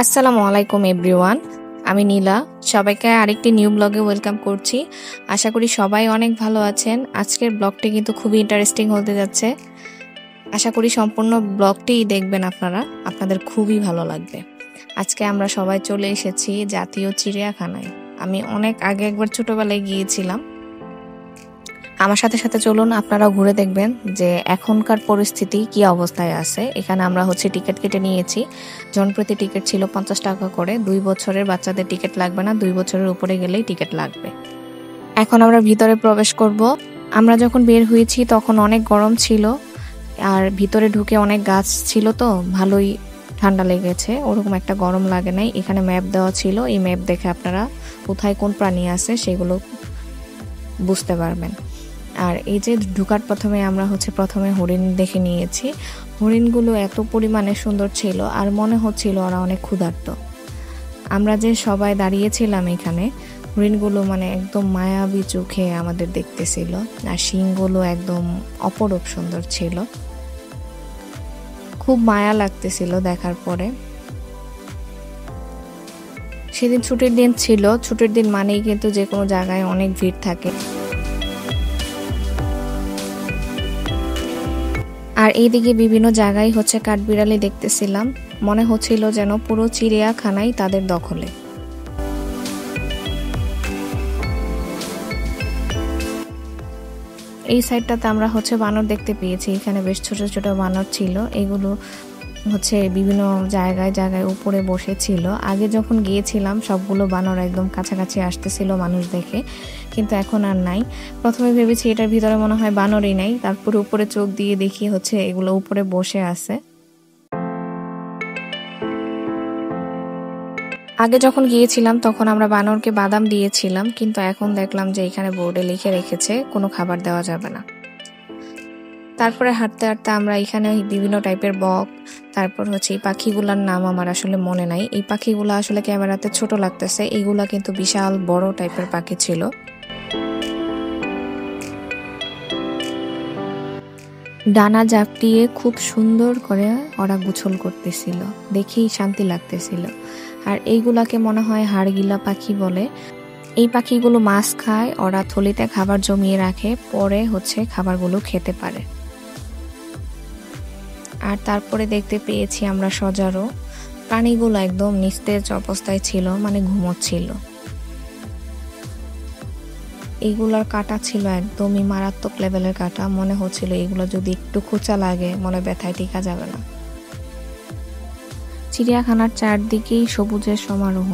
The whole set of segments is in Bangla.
আসসালামু আলাইকুম এভরিওয়ান, আমি নীলা। সবাইকে আরেকটি নিউ ব্লগে ওয়েলকাম করছি। আশা করি সবাই অনেক ভালো আছেন। আজকের ব্লগটি কিন্তু খুবই ইন্টারেস্টিং হতে যাচ্ছে। আশা করি সম্পূর্ণ ব্লগটিই দেখবেন আপনারা, আপনাদের খুবই ভালো লাগবে। আজকে আমরা সবাই চলে এসেছি জাতীয় চিড়িয়াখানায়। আমি অনেক আগে একবার ছোটবেলায় গিয়েছিলাম। আমার সাথে সাথে চলুন, আপনারাও ঘুরে দেখবেন যে এখনকার পরিস্থিতি কি অবস্থায় আছে। এখানে আমরা টিকিট কেটে নিয়েছি। জনপ্রতি টিকিট ছিল 50 টাকা করে। 2 বছরের বাচ্চাদের টিকিট লাগবে না, 2 বছরের উপরে গেলেই টিকিট লাগবে। এখন আমরা ভিতরে প্রবেশ করব। আমরা যখন বের হয়েছি তখন অনেক গরম ছিল, আর ভিতরে ঢুকে অনেক গাছ ছিল, তো ভালোই ঠান্ডা লেগেছে। ওরকম একটা গরম লাগে নাই। এখানে ম্যাপ দেওয়া ছিল, এই ম্যাপ দেখে আপনারা কোথায় কোন প্রাণী আছে সেগুলো বুঝতে পারবেন। আর এই যে ঢুকার প্রথমে আমরা প্রথমে হরিণ দেখে নিয়েছি। হরিণগুলো এত পরিমাণে সুন্দর ছিল, আর মনে হচ্ছিল ওরা অনেক ক্ষুধার্ত। আমরা যে সবাই দাঁড়িয়েছিলাম এখানে, হরিণগুলো একদম মায়াবী চোখে আমাদের দেখতেছিল, আর শিংগুলো একদম অপরূপ সুন্দর ছিল। খুব মায়া লাগতেছিল দেখার পরে। সেদিন ছুটির দিন ছিল। ছুটির দিন মানেই কিন্তু যে কোনো জায়গায় অনেক ভিড় থাকে। আর এইদিকে বিভিন্ন জায়গায় কাঠবিড়ালি দেখতেছিলাম। মনে হচ্ছিল যেন পুরো চিড়িয়াখানাই তাদের দখলে। এই সাইডটাতে আমরা বানর দেখতে পেয়েছি। এখানে বেশ ছোট ছোট বানর ছিল। এগুলো বিভিন্ন জায়গায় জায়গায় উপরে বসেছিল। আগে যখন গিয়েছিলাম সবগুলো বানর একদম কাছাকাছি আসতেছিল মানুষ দেখে, কিন্তু এখন আর নাই। প্রথমে ভেবেছি এটার ভিতরে মনে হয় বানরই নাই, তারপরে উপরে চোখ দিয়ে দেখি এগুলো উপরে বসে আছে। আগে যখন গিয়েছিলাম তখন আমরা বানরকে বাদাম দিয়েছিলাম, কিন্তু এখন দেখলাম যে এখানে বোর্ডে লিখে রেখেছে কোনো খাবার দেওয়া যাবে না। তারপরে হাঁটতে হাঁটতে আমরা এখানে বিভিন্ন টাইপের বক, তারপর এই পাখিগুলার নাম আমার আসলে মনে নাই। এই পাখিগুলা আসলে ক্যামেরাতে ছোট লাগতেছে, এইগুলা কিন্তু বিশাল বড় টাইপের পাখি ছিল। ডানা জাপটিয়ে খুব সুন্দর করে ওরা গোছল করতেছিল, দেখেই শান্তি লাগতেছিল। আর এইগুলাকে মনে হয় হাড়গিলা পাখি বলে। এই পাখিগুলো মাছ খায়, ওরা থলিতে খাবার জমিয়ে রাখে, পরে খাবারগুলো খেতে পারে। আর তারপরে দেখতে পেয়েছি আমরা সজারু। প্রাণীগুলো একদম নিস্তেজ অবস্থায় ছিল, ঘুমোচ্ছিল। এইগুলার কাটা ছিল একদমই মারাত্মক লেভেলের কাটা। মনে হচ্ছিল এগুলো যদি একটু খোঁচা লাগে মনে ব্যথায় টিকা যাবে না। চিড়িয়াখানার চারদিকেই সবুজের সমারোহ।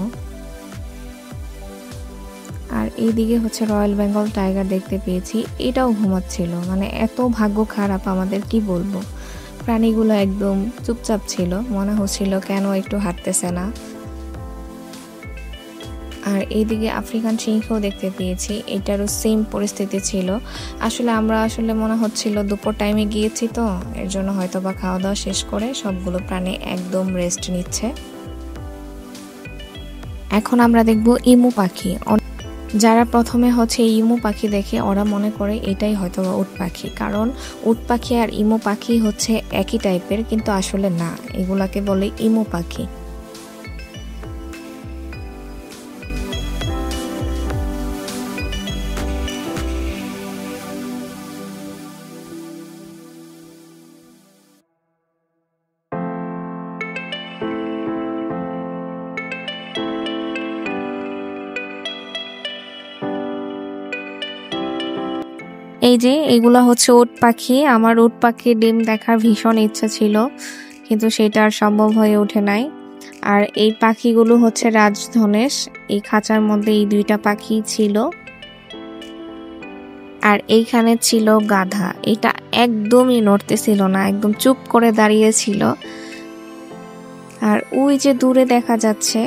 আর এইদিকে রয়্যাল বেঙ্গল টাইগার দেখতে পেয়েছি, এটাও ঘুমাচ্ছিল। এত ভাগ্য খারাপ আমাদের, কি বলবো। প্রাণীগুলো একদম চুপচাপ ছিল, মনে হচ্ছিল কেন একটু হাঁটতেছে না। আর এইদিকে আফ্রিকান সিংহ দেখতে পেয়েছি, এটারও সেম পরিস্থিতি ছিল। আমরা মনে হচ্ছিল দুপুর টাইমে গিয়েছি, তো এর জন্য হয়তো বা খাওয়া দাওয়া শেষ করে সবগুলো প্রাণী একদম রেস্ট নিচ্ছে। এখন আমরা দেখব ইমু পাখি। যারা প্রথমে ইমু পাখি দেখে ওরা মনে করে এটাই হয়তো উট পাখি, কারণ উট পাখি আর ইমু পাখি একই টাইপের, কিন্তু আসলে না, এগুলাকে বলে ইমু পাখি। এই যে এগুলা উট পাখি। আমার উট পাখির ডিম দেখার ভীষণ ইচ্ছা ছিল, কিন্তু সেটা আর সম্ভব হয়ে ওঠে নাই। আর এই পাখিগুলো রাজধনেশ। এই খাঁচার মধ্যে এই 2টা পাখি ছিল। আর এইখানে ছিল গাধা। এটা একদমই নড়তেছিল না, একদম চুপ করে দাঁড়িয়েছিল। আর ওই যে দূরে দেখা যাচ্ছে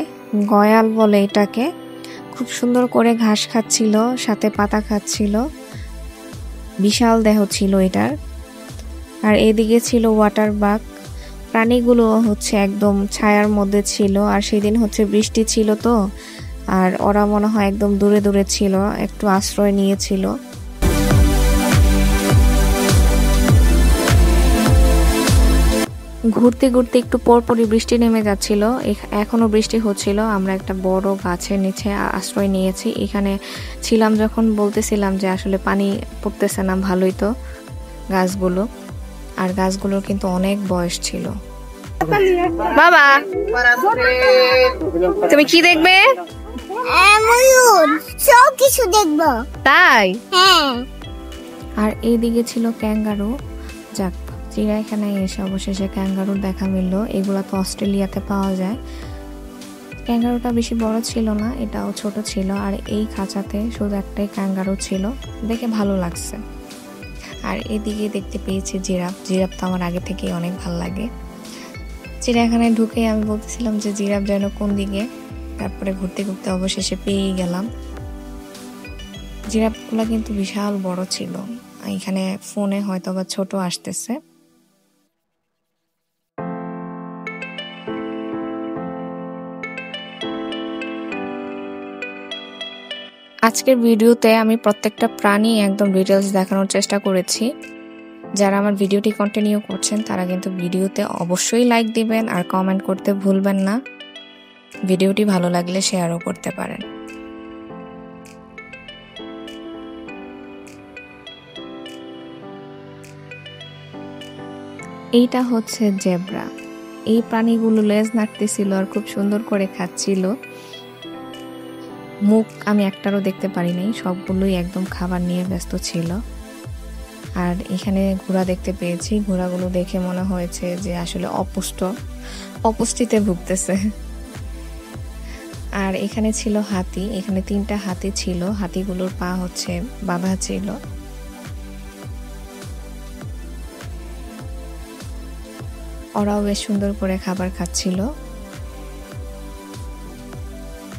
গয়াল বলে এটাকে, খুব সুন্দর করে ঘাস খাচ্ছিল, সাথে পাতা খাচ্ছিল। বিশাল দেহ ছিল এটার। আর এদিকে ছিল ওয়াটার বাগ। প্রাণীগুলো একদম ছায়ার মধ্যে ছিল, আর সেদিন বৃষ্টি ছিল, তো আর ওরা মনে হয় একদম দূরে দূরে ছিল, একটু আশ্রয় নিয়েছিল। ঘুরতে ঘুরতে একটু পরপরই বৃষ্টি নেমে যাচ্ছিল, এখনও বৃষ্টি হচ্ছিল। আমরা একটা বড় গাছের নিচে আশ্রয় নিয়েছি। এখানে ছিলাম যখন বলতেছিলাম যে আসলে পানি পড়তেছে না, ভালোই তো গাছগুলো, আর গাছগুলোর কিন্তু অনেক বয়স ছিল। বাবা তুমি কি দেখবে? সব কিছু দেখবো। তাই? হ্যাঁ। আর এইদিকে ছিল ক্যাঙ্গারু। যাক, চিড়িয়াখানায় এসে অবশেষে ক্যাঙ্গারুর দেখা মিলল। এগুলা তো অস্ট্রেলিয়াতে পাওয়া যায়। ক্যাঙ্গারুটা বেশি বড় ছিল না, এটাও ছোট ছিল। আর এই খাঁচাতে শুধু একটাই ক্যাঙ্গারু ছিল, দেখে ভালো লাগছে। আর এদিকে দেখতে পেয়েছি জিরাফ। জিরাফ তো আমার আগে থেকেই অনেক ভালো লাগে। চিড়িয়াখানায় ঢুকে আমি বলতেছিলাম যে জিরাফ যেন কোন দিকে, তারপরে ঘুরতে ঘুরতে অবশেষে পেয়েই গেলাম। জিরাফগুলা কিন্তু বিশাল বড় ছিল। এখানে ফোনে হয়তো বা ছোট আসতেছে। আজকের ভিডিওতে আমি প্রত্যেকটা প্রাণী একদম ডিটেলস দেখানোর চেষ্টা করেছি। যারা আমার ভিডিওটি কন্টিনিউ করছেন তারা কিন্তু ভিডিওতে অবশ্যই লাইক দিবেন আর কমেন্ট করতে ভুলবেন না। ভিডিওটি ভালো লাগলে শেয়ারও করতে পারেন। এইটা হচ্ছে জেব্রা। এই প্রাণীগুলো লেজ নাড়তেছিল আর খুব সুন্দর করে খাচ্ছিল। মুখ আমি একটারও দেখতে পারি নাই, সবগুলোই একদম খাবার নিয়ে ব্যস্ত ছিল। আর এখানে ঘোড়া দেখতে পেয়েছি। ঘোড়াগুলো দেখে মনে হয়েছে যে আসলে অপুষ্টিতে ভুগতেছে। আর এখানে ছিল হাতি। এখানে 3টা হাতি ছিল। হাতিগুলোর পা হচ্ছে বাঁধা ছিল। ওরাও বেশ সুন্দর করে খাবার খাচ্ছিল।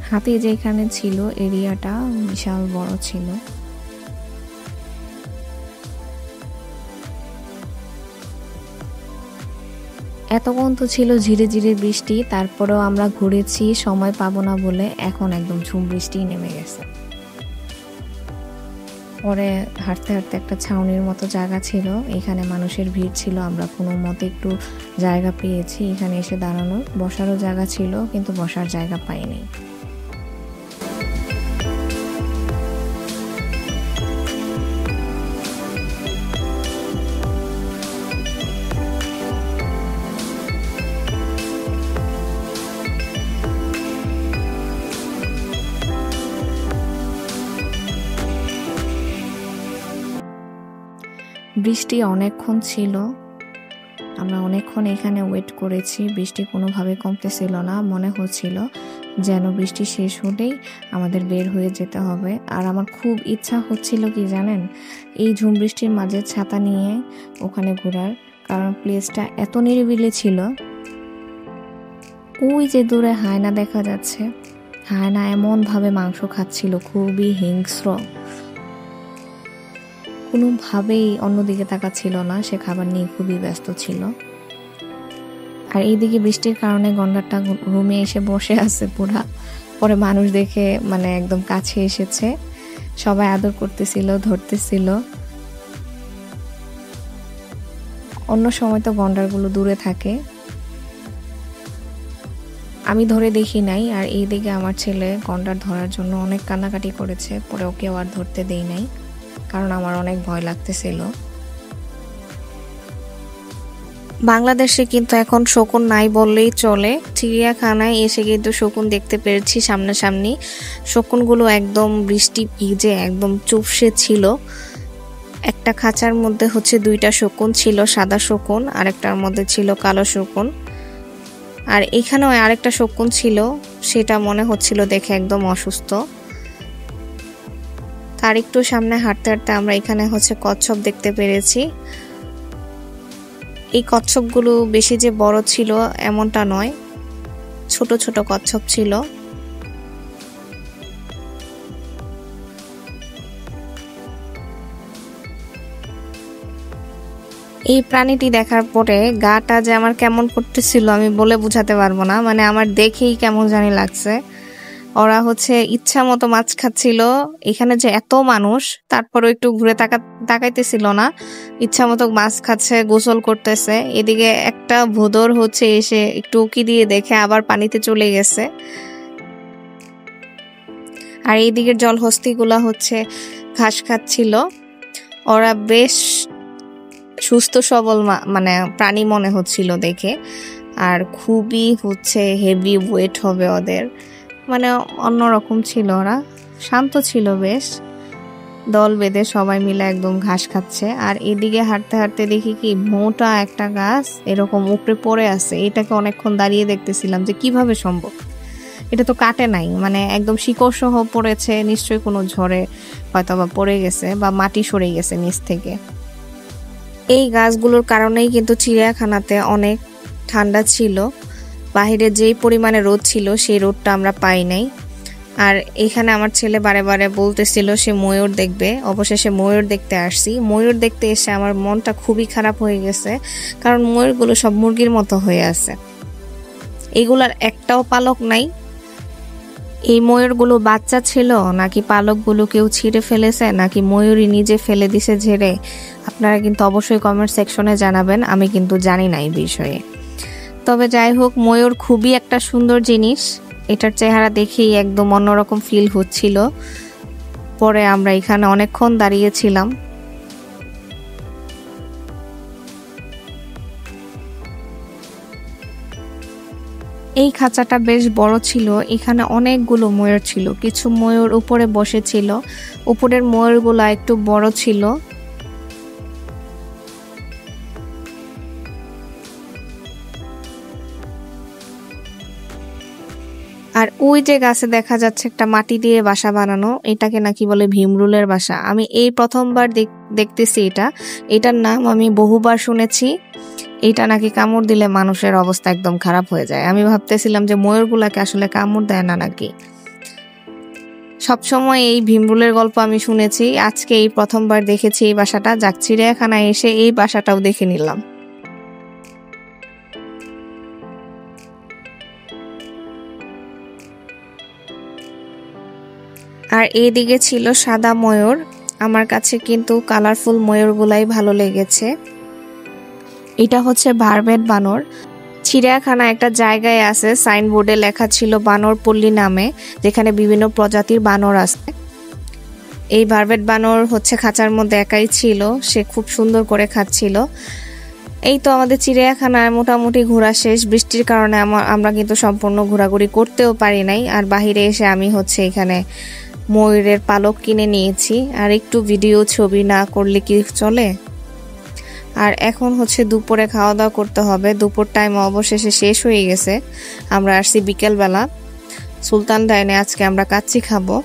হাতি যেখানে ছিল এরিয়াটা বিশাল বড় ছিল। এতক্ষণ তো ছিল ঝিরে ঝিরে বৃষ্টি, তারপরেও আমরা ঘুরেছি সময় পাবো না বলে। এখন একদম ঝুম বৃষ্টি নেমে গেছে। পরে হাঁটতে হাঁটতে একটা ছাউনির মতো জায়গা ছিল, এখানে মানুষের ভিড় ছিল। আমরা কোনো মতে একটু জায়গা পেয়েছি এখানে এসে দাঁড়ানোর। বসারও জায়গা ছিল কিন্তু বসার জায়গা পাইনি। বৃষ্টি অনেকক্ষণ ছিল, আমরা অনেকক্ষণ এখানে ওয়েট করেছি। বৃষ্টি কোনোভাবে কমতেছিল না, মনে হচ্ছিল যেন বৃষ্টি শেষ হলেই আমাদের বের হয়ে যেতে হবে। আর আমার খুব ইচ্ছা হচ্ছিল কি জানেন, এই ঝুম বৃষ্টির মাঝে ছাতা নিয়ে ওখানে ঘোরার, কারণ প্লেসটা এত নিরিবিলি ছিল। ওই যে দূরে হায়না দেখা যাচ্ছে, হায়না এমনভাবে মাংস খাচ্ছিল, খুবই হিংস্র, কোনোভাবেই অন্যদিকে তাকাচ্ছিল না। সে খাবার নিয়ে খুবই ব্যস্ত ছিল। আর এইদিকে বৃষ্টির কারণে গন্ডারটা রুমে এসে বসে আছে পুরা। পরে মানুষ দেখে মানে একদম কাছে এসেছে, সবাই আদর করতেছিল, ধরতেছিল। অন্য সময় তো গন্ডারগুলো দূরে থাকে, আমি ধরে দেখি নাই। আর এইদিকে আমার ছেলে গন্ডার ধরার জন্য অনেক কান্নাকাটি করেছে, পরে ওকেও আর ধরতে দেই নাই, কারণ আমার অনেক ভয় লাগতেছিল। বাংলাদেশে কিন্তু এখন শকুন নাই বললেই চলে। চিড়িয়াখানায় এসে কিন্তু শকুন দেখতে পেরেছি সামনাসামনি। শকুনগুলো একদম বৃষ্টি ভিজে একদম চুপসে ছিল। একটা খাঁচার মধ্যে হচ্ছে 2টা শকুন ছিল, সাদা শকুন, আরেকটার মধ্যে ছিল কালো শকুন। আর এখানেও আরেকটা শকুন ছিল, সেটা মনে হচ্ছিল দেখে একদম অসুস্থ। তার একটু সামনে হাঁটতে হাঁটতে আমরা এখানে হচ্ছে কচ্ছপ দেখতে পেরেছি। এই কচ্ছপগুলো বেশি যে বড় ছিল এমনটা নয়, ছোট ছোট কচ্ছপ ছিল। এই প্রাণীটি দেখার পরে গাটা যে আমার কেমন করতেছিল আমি বলে বোঝাতে পারবো না, মানে আমার দেখেই কেমন জানি লাগছে। ওরা হচ্ছে ইচ্ছা মতো মাছ খাচ্ছিল। এখানে যে এত মানুষ, তারপরও একটু ঘুরে তাকাইতেছিল না, ইচ্ছা মতো মাছ খাচ্ছে, গোসল করতেছে। এদিকে একটা ভোদর হচ্ছে এসে একটু উকি দিয়ে দেখে আবার পানিতে চলে গেছে। আর এইদিকের জলহস্তিগুলা হচ্ছে ঘাস খাচ্ছিল। ওরা বেশ সুস্থ সবল মানে প্রাণী মনে হচ্ছিল দেখে, আর খুবই হচ্ছে হেভি ওয়েট হবে ওদের, মানে অন্যরকম ছিল। ওরা শান্ত ছিল বেশ, দল বেঁধে সবাই মিলে একদম ঘাস খাচ্ছে। আর এদিকে হাঁটতে হাঁটতে দেখি কি মোটা একটা গাছ এরকম উপরে পড়ে আছে। এটাকে অনেকক্ষণ দাঁড়িয়ে দেখতেছিলাম যে কিভাবে সম্ভব, এটা তো কাটে নাই, মানে একদম শিকড় সহ পড়েছে, নিশ্চয়ই কোনো ঝড়ে হয়তো বা পড়ে গেছে বা মাটি সরে গেছে নিচ থেকে। এই গাছগুলোর কারণেই কিন্তু চিড়িয়াখানাতে অনেক ঠান্ডা ছিল। বাহিরে যেই পরিমাণে রোদ ছিল সেই রোদটা আমরা পাই নাই। আর এখানে আমার ছেলে বারে বারে বলতেছিল সে ময়ূর দেখবে। অবশেষে ময়ূর দেখতে আসছি। ময়ূর দেখতে এসে আমার মনটা খুবই খারাপ হয়ে গেছে, কারণ ময়ূরগুলো সব মুরগির মতো হয়ে আছে, এগুলার একটাও পালক নাই। এই ময়ূরগুলো বাচ্চা ছিল নাকি পালকগুলো কেউ ছিঁড়ে ফেলেছে, নাকি ময়ূরই নিজে ফেলে দিছে ঝেড়ে, আপনারা কিন্তু অবশ্যই কমেন্ট সেকশনে জানাবেন। আমি কিন্তু জানি না এই বিষয়ে। তবে যাই হোক, ময়ূর খুবই একটা সুন্দর জিনিস। এটার চেহারা দেখেই একদম অন্যরকম ফিল হচ্ছিল। পরে আমরা এখানে অনেকক্ষণ দাঁড়িয়েছিলাম। এই খাঁচাটা বেশ বড় ছিল, এখানে অনেকগুলো ময়ূর ছিল। কিছু ময়ূর উপরে বসেছিল, উপরের ময়ূরগুলা একটু বড় ছিল। আর ওই যে গাছে দেখা যাচ্ছে একটা মাটি দিয়ে বাসা বানানো, এটাকে নাকি বলে ভীমরুলের বাসা। আমি এই প্রথমবার দেখতেছি এটার নাম আমি বহুবার শুনেছি। এটা নাকি কামড় দিলে মানুষের অবস্থা একদম খারাপ হয়ে যায়। আমি ভাবতেছিলাম যে ময়ূরগুলাকে আসলে কামড় দেয় না নাকি। সবসময় এই ভীমরুলের গল্প আমি শুনেছি, আজকে এই প্রথমবার দেখেছি এই বাসাটা। যাক, চিড়িয়াখানায় এসে এই বাসাটাও দেখে নিলাম। আর এইদিকে ছিল সাদা ময়ূর। আমার কাছে কিন্তু কালারফুল ময়ূরগুলাই ভালো লেগেছে। এটা হচ্ছে ভারবেট বানর। চিড়িয়াখানা একটা জায়গায় আছে, সাইনবোর্ডে লেখা ছিল বানরপল্লী নামে, যেখানে বিভিন্ন প্রজাতির বানর আছে। এই ভারবেট বানর হচ্ছে খাঁচার মধ্যে একাই ছিল, সে খুব সুন্দর করে খাচ্ছিল। এই তো আমাদের চিড়িয়াখানায় মোটামুটি ঘোরা শেষ। বৃষ্টির কারণে আমরা কিন্তু সম্পূর্ণ ঘোরাঘুরি করতেও পারি নাই। আর বাহিরে এসে আমি হচ্ছে এখানে ময়ূরের পালক কিনে নিয়েছি। আর একটু ভিডিও ছবি না করলে কি চলে। আর এখন হচ্ছে দুপুরে খাওয়া দাওয়া করতে হবে। দুপুর টাইম অবশেষে শেষ হয়ে গেছে। আমরা আসছি বিকেলবেলা। সুলতান ডাইনে আজকে আমরা কাচ্চি খাবো।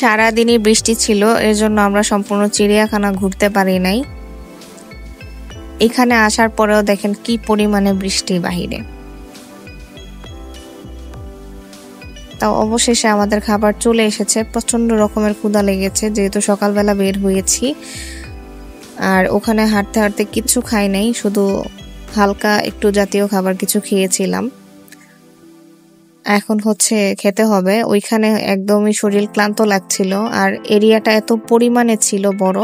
সারাদিনই বৃষ্টি ছিল, এর জন্য আমরা সম্পূর্ণ চিড়িয়াখানা ঘুরতে পারি নাই। এখানে আসার পরেও দেখেন কি পরিমাণে বৃষ্টি বাহিরে। তাও অবশেষে আমাদের খাবার চলে এসেছে। প্রচন্ড রকমের ক্ষুধা লেগেছে, যেহেতু সকালবেলা বের হয়েছি। আর ওখানে হাঁটতে হাঁটতে কিছু খাই নাই, শুধু হালকা একটু জাতীয় খাবার কিছু খেয়েছিলাম। এখন হচ্ছে খেতে হবে। ওইখানে একদমই শরীর ক্লান্ত লাগছিল, আর এরিয়াটা এত পরিমাণে ছিল বড়,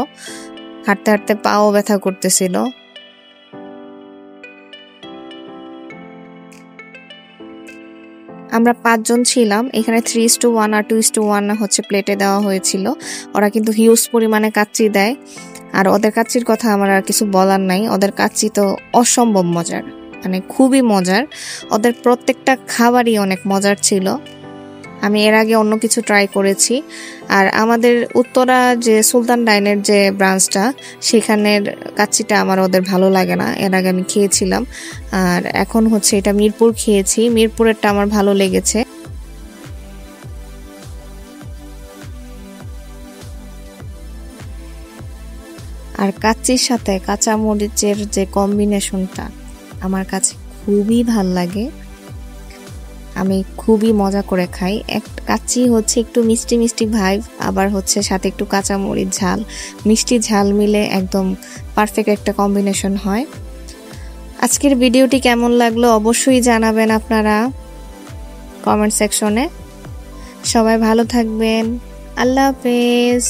হাঁটতে হাঁটতে পাও ব্যথা করতেছিল। আমরা 5 জন ছিলাম। এখানে 3:1 আর 2:1 হচ্ছে প্লেটে দেওয়া হয়েছিল। ওরা কিন্তু হিউজ পরিমাণে কাচ্চি দেয়। আর ওদের কাচ্চির কথা আমার আর কিছু বলার নাই। ওদের কাচ্চি তো অসম্ভব মজার, মানে খুবই মজার। ওদের প্রত্যেকটা খাবারই অনেক মজার ছিল। আমি এর আগে অন্য কিছু ট্রাই করেছি। আর আমাদের উত্তরা যে সুলতান ডাইনের যে ব্রাঞ্চটা, সেখানের কাচ্চিটা আমার ওদের ভালো লাগে না। এর আগে আমি খেয়েছিলাম, আর এখন হচ্ছে এটা মিরপুর খেয়েছি। মিরপুরেরটা আমার ভালো লেগেছে। আর কাচ্চির সাথে কাঁচা মরিচের যে কম্বিনেশনটা আমার কাছে খুবই ভাল লাগে। আমি খুবই মজা করে খাই। কাচ্চি হচ্ছে একটু মিষ্টি মিষ্টি ভাইব, আবার হচ্ছে সাথে একটু কাঁচামরিচ ঝাল, মিষ্টি ঝাল মিলে একদম পারফেক্ট একটা কম্বিনেশন হয়। আজকের ভিডিওটি কেমন লাগলো অবশ্যই জানাবেন আপনারা কমেন্ট সেকশনে। সবাই ভালো থাকবেন। আল্লাহ হাফেজ।